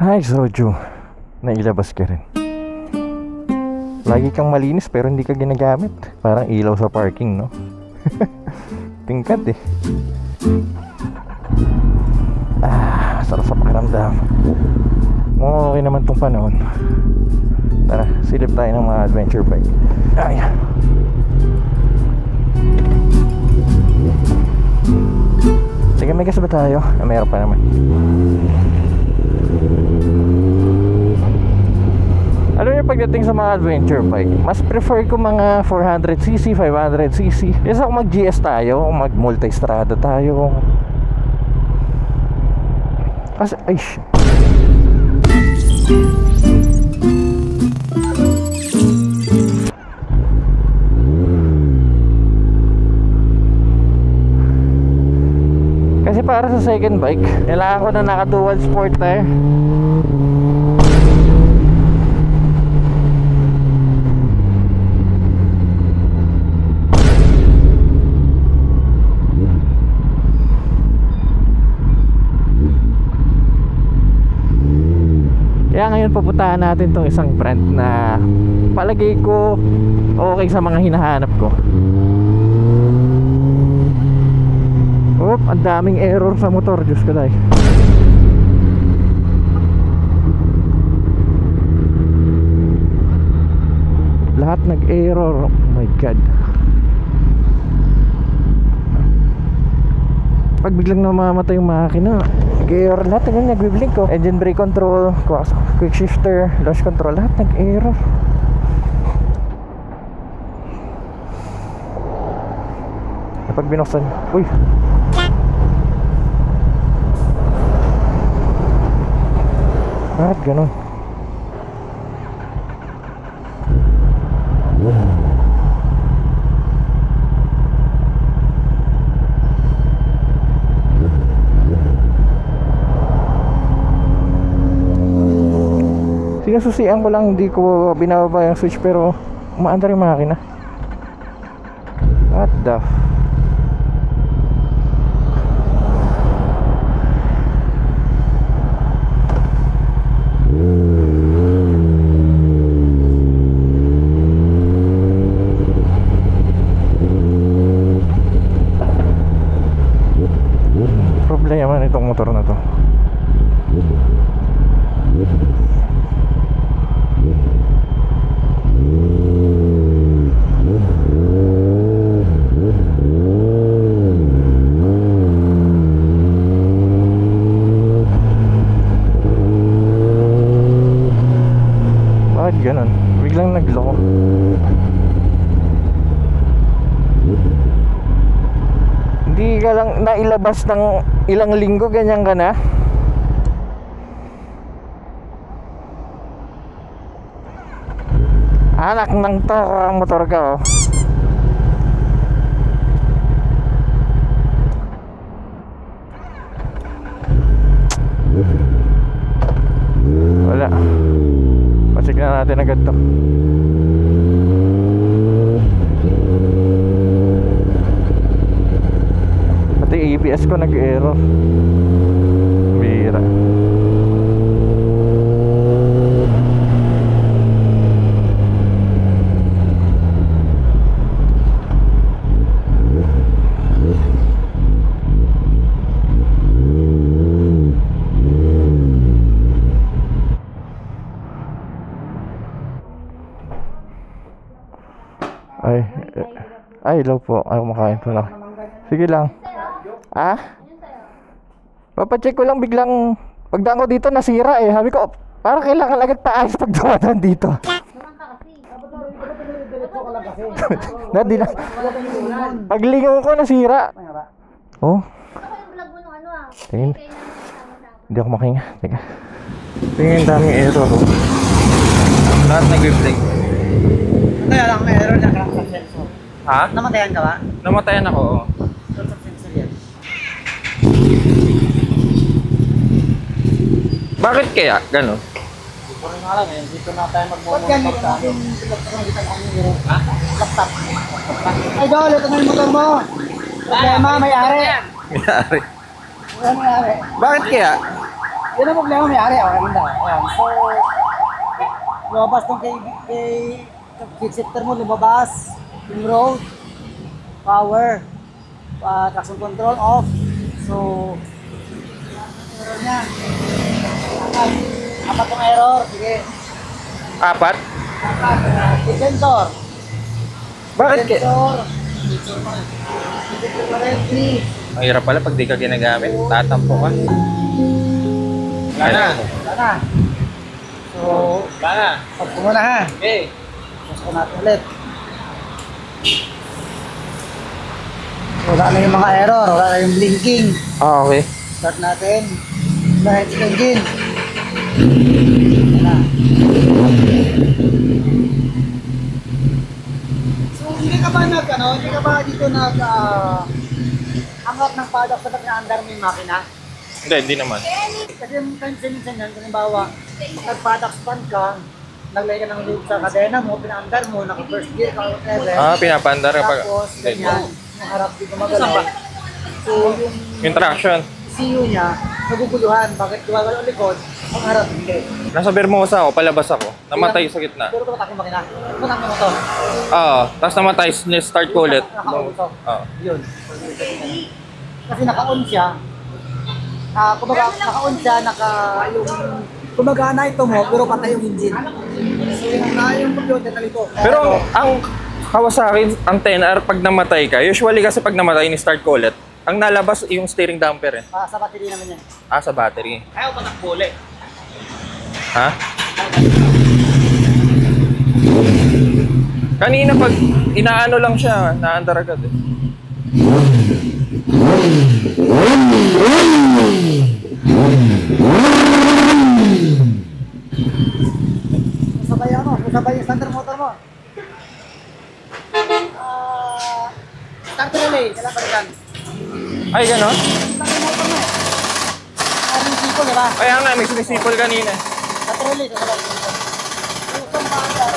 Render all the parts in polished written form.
Hi, Soju. Nailabas ka rin. Lagi kang malinis pero hindi ka ginagamit. Parang ilaw sa parking, no? Tingkat eh. Sarap sa pakiramdam. Okay naman tong panahon. Tara, silip tayo ng mga adventure bike. Ayan. Sige, may gas ba tayo? Meron pa naman. Alam niyo, pagdating sa mga adventure bike, mas prefer ko mga 400cc, 500cc. Kesa kung mag-GS tayo, mag multi-strada tayo. Kasi, ay shit. Kasi para sa second bike, kailangan ko na naka-dual sport tire. Kaya ngayon pupuntahan natin tong isang brand na palagay ko okay sa mga hinahanap ko. Oop, ang daming error sa motor, Diyos ko dahil. Lahat nag-error, oh my god. Pag biglang namamatay yung makina, nag-error lahat. Ganyan, nagbiblink ko. Engine brake control, quick shifter, launch control, lahat nag-error. Kapag binuksan, uy, bakit ganun? Sinususian ko lang, hindi ko binababa yung switch pero umaandar yung makina. What the problema nitong motor na to? Bakit ganun? Biglang nagloko. Hindi ka lang nailabas ng ilang linggo, ganyan ka na? Anak ng ang motor ka, oh. Wala. Pasig na natin agad to. Pati ABS ko nag-error. Bira. Ay, hello po. Ay, kumakain po lang. Sige lang. Papacheck ko lang, biglang pagdaan ko dito nasira eh. Sabi ko, parang kailangan agad paayos pag dumadaan dito. Nadi na. Paglingaw ko nasira. Oh. Tingin. Hindi ako makahinga. Teka. Tingin, daming error. Lahat nag-reflect. Kaya lang, may error na crank sa sensor. Ha? Namatayan ka ba? Namatayan ako, oo. Crank sa sensor yan. Bakit kaya? Ganon? Dito rin nga lang eh. Dito na tayo mag-motor sa akin. Laptop. Ay, Dol, ito na yung motor mo. Problema, may-ari. May-ari. May-ari. Bakit kaya? Yan ang problema may-ari. Okay, ganda. Ayan. So, lumabas tong kay kick shifter mo, lumabas. Yung road, power, traction control off. So, error niya. Apat tong error. Sige. Apat? Sensor. Bakit kaya? Sensor pa rin. 3. Ang hirap pala pag di ka ginagamit. Tatampo ka. Wala na. Wala na. So, Wala na. pag muna ha. Okay. Push ko natin ulit. Wala na yung mga error. Wala na yung blinking. Ah, okay. Start natin. Dahil sa engine. Ayan na. So, hindi ka ba hindi ka ba dito angat ng paddock sa pag-under mo yung makina? Hindi naman. Kasi minsan yan, halimbawa, nag-paddock span ka, naglagay ka ng loop sa kadena mo, pina-under mo, naka-first gear ka, whatever. Ah, pinapandar ka pag... Tapos, ganyan, yung harap di gumagalaw. So, Yung traction. CU niya, naguguluhan. Bakit gumagalaw ang likod, ang harap hindi. Nasa Bermosa ako, palabas ako. Namatay sa gitna. Pero tumatak yung makina. Tumatak yung motor. Oo. Tapos namatay, start ko ulit. Naka-auto. Oo. Yun. Kasi naka-on siya. Kumbaga, naka-on siya, yung gumagana ito mo, pero patay yung engine. So, yung computer na ito. Pero ang Kawasaki, ang 10R, pag namatay ka, usually kasi pag namatay ni start ko ulit, ang nalabas yung steering damper eh. Sa battery naman yan. Ah, sa battery. Ayaw pa takbo ulit. Ha? Kanina pag inaano lang siya, naandar agad eh. Sabay yung starter motor mo. Starter relay, kailan pa rin. Ay, gano'n? Starter motor mo eh. Yung sipol, diba? Kaya nga, may sinisipol kanina. Starter relay, sabay. Usong maandar.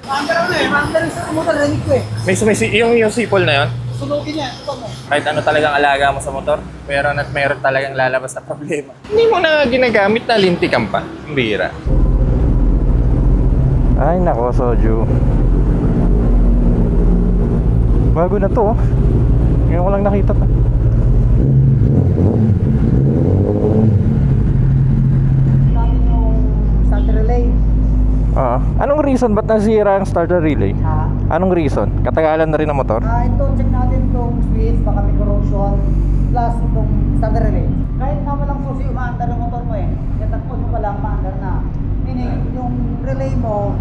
Maandar ano eh, maandar yung starter motor, rinig ko eh. May yung sipol na yon. Sunugin niya, ito mo. Kahit ano talagang alaga mo sa motor, meron at meron talagang lalabas na problema. Hindi mo na ginagamit na lintikan pa. Ang bira. Ay nako, Soju. Bago na to oh. Ngayon ko lang nakita to. Namin yung starter relay. Anong reason ba't nasira ang starter relay? Anong reason? Katagalan na rin ang motor? Ito, check natin itong switch, baka may corrosion, plus itong starter relay. Kahit na walang susi, umaandar ang motor mo eh. Katakot mo pa lang, maandar na. Meaning, yung relay mo,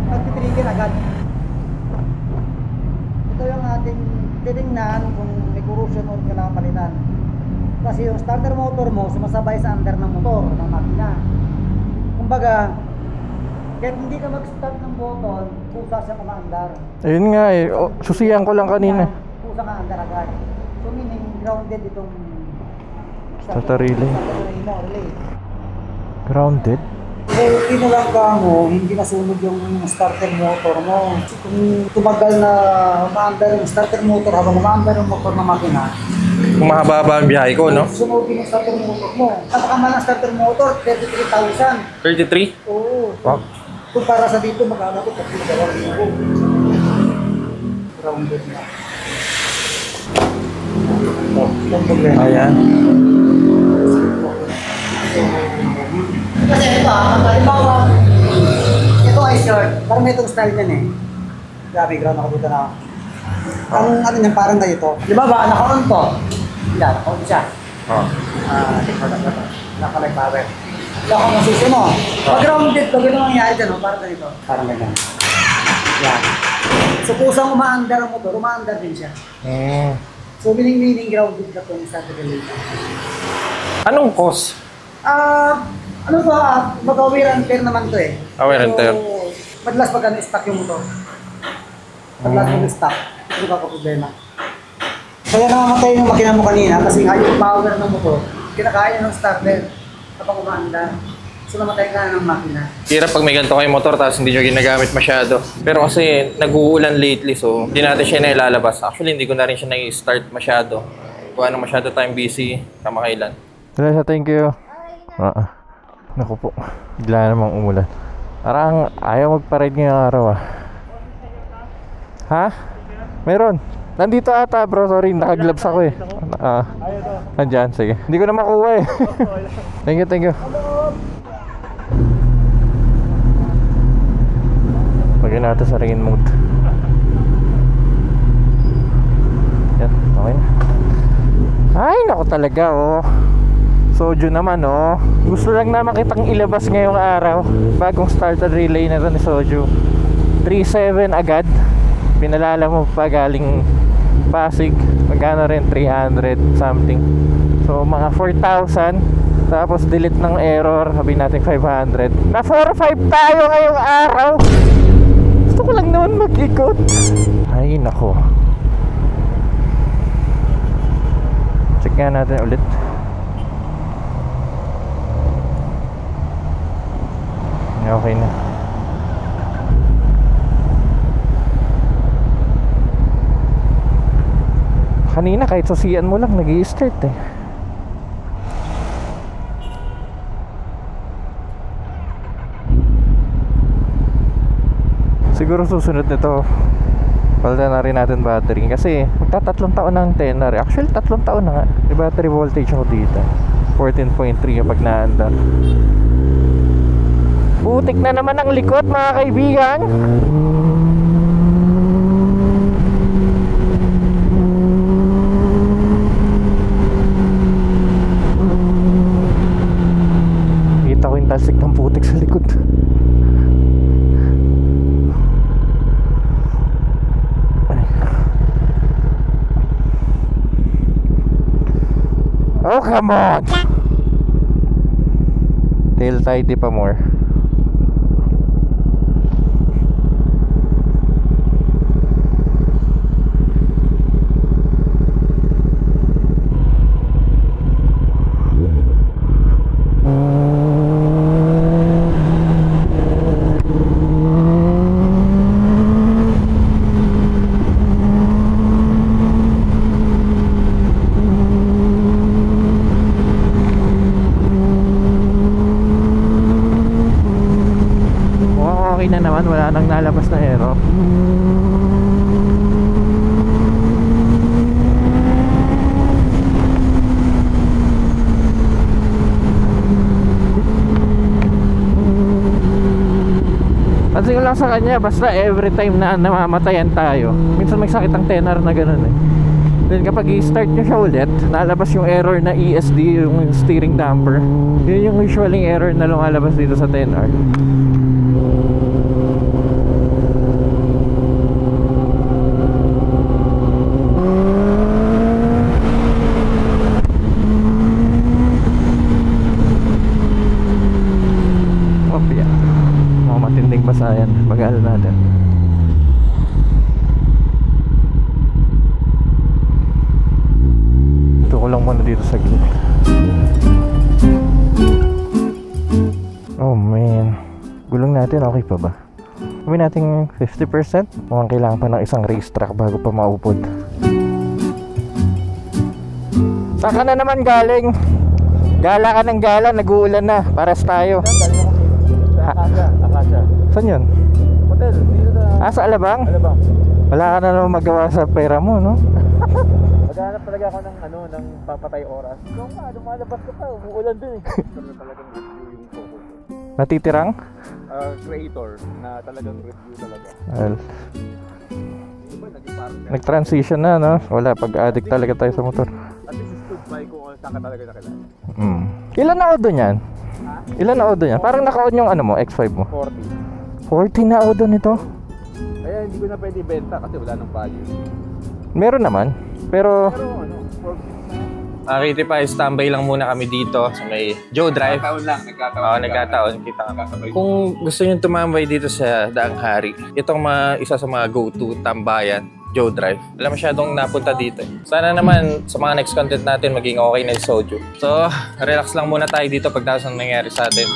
magtitrigger agad. Ito yung ating titingnan kung may corrosion o kailangan palitan. Kasi yung starter motor mo, sumasabay sa andar ng motor, ng makina. Kumbaga, kahit hindi ka mag-start ng button, pusa siya kumaandar. Ayun nga eh, susiyan ko lang kanina. Pusa ka andar agad. So meaning grounded itong Starter relay. Starter relay mo, relay. Grounded? So kinulang ka mo, hindi nasunog yung starter motor mo. Kung tumagal na umaandar yung starter motor habang umaandar yung motor ng makina, Kung mahaba-haba ang biyahe ko, no? sunugin yung starter motor mo. Napakamal ang starter motor, 33,000. 33? Oo. Wow. Kung para sa dito, magkano ko, 32,000. Grounded na. Yung problema. Ayan. Kasi ito halimbawa, ito ay short. Parang may itong style yan eh. Grabe, ground ako dito na. Ang ano niyan, parang na ito. Di ba ba, naka-on to? Yan, naka-on siya. Oh. Naka-like power. Wala akong masisi mo. Pag grounded to, gano'n mangyayari dyan, parang ganito. Parang ganyan. Yan. So kusang umaandar ang motor, umaandar din siya. So meaning grounded ka itong starter relay. Anong cause? Ano ba, mag-wear and tear naman to eh. Wear and tear. So, madalas pag stuck yung motor. Madalas pag stuck, ito ka problema. Kaya namamatay yung makina mo kanina kasi nga yung power ng motor, kinakaya ng starter kapag umaandar. So namatay ka na ng makina. Hirap pag may ganito kayong motor tapos hindi nyo ginagamit masyado. Pero kasi nag-uulan lately so hindi natin siya nailalabas. Actually hindi ko na rin siya nai-start masyado. Kung ano masyado tayong busy kamakailan. Teresa, thank you. Naku po, bigla namang umulan. Parang ayaw magpa-ride ngayong araw ah. Ha? Meron. Nandito ata bro, sorry, naka-gloves ako eh. Andyan, sige. Hindi ko na makuha eh. Thank you. Lagyan natin sa rain mode. Yan, okay na. Ay, naku talaga oh. Soju naman oh. Gusto lang na makitang ilabas ngayong araw. Bagong starter relay na ito ni Soju. 3.7 agad. Pinalala mo pa galing Pasig. Magkano rin? 300 something. So mga 4,000. Tapos delete ng error. Sabihin natin 500. Na 4.5 tayo ngayong araw. Gusto ko lang naman mag-ikot. Ay nako. Check nga natin ulit. Okay na. Kanina kahit sasian mo lang nag-i-start eh. Siguro susunod nito palitan na rin natin battery. Kasi magta-3 taon ng 10R. Actually 3 taon na nga. May battery voltage ako dito 14.3 kapag naandar. Putik na naman ang likod mga kaibigan. Kita ko yung talsik ng putik sa likod. Oh come on. Tail tidy pa more. Okay na naman, wala nang nalabas na error. Pansin ko lang sa kanya, basta every time na namamatayan tayo, minsan may sakit ang tenor na ganun eh. Then kapag i-start nyo siya ulit, nalabas yung error na ESD, yung steering damper. Yun yung usually error na lumalabas dito sa 10R. Matinding basayan, mag-aala natin. Ito ko lang muna dito sa gilid. Oh man, gulong natin okay pa ba? Gawin natin 50%. Mukhang kailangan pa ng isang race track bago pa maupod. Saan ka na naman galing? Gala ka ng gala, nag-uulan na. Pares tayo. Akasya. Saan yun? Hotel. Dito na. Sa Alabang? Alabang. Wala ka na naman magawa sa pera mo, no? Maghanap talaga ako ng papatay oras. Ikaw nga, lumalabas ka pa. Umuulan din eh. Talagang review yung focus. Natitirang? Creator na talagang review talaga. Well, nag-transition na, no? Wala, pag-addict talaga tayo sa motor. At least stood by kung saan ka talaga nakilala. Ilan na auto niyan? Ilan na auto niyan? Parang naka-on yung ano mo, X5 mo? 40 na auto nito? Kaya hindi ko na pwede benta kasi wala nang value. Meron naman, pero ano, 40 Kitty pa, standby lang muna kami dito sa may Joe Drive. Nagkataon. Kita kami. Kung gusto nyo tumambay dito sa Daang Hari, itong isa sa mga go-to tambayan, Joe Drive. Wala masyadong napunta dito. Sana naman sa mga next content natin maging okay na si Soju. So, relax lang muna tayo dito pagdating ng nangyari sa atin.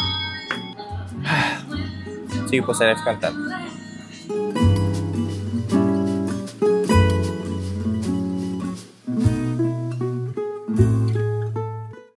See you po sa next content.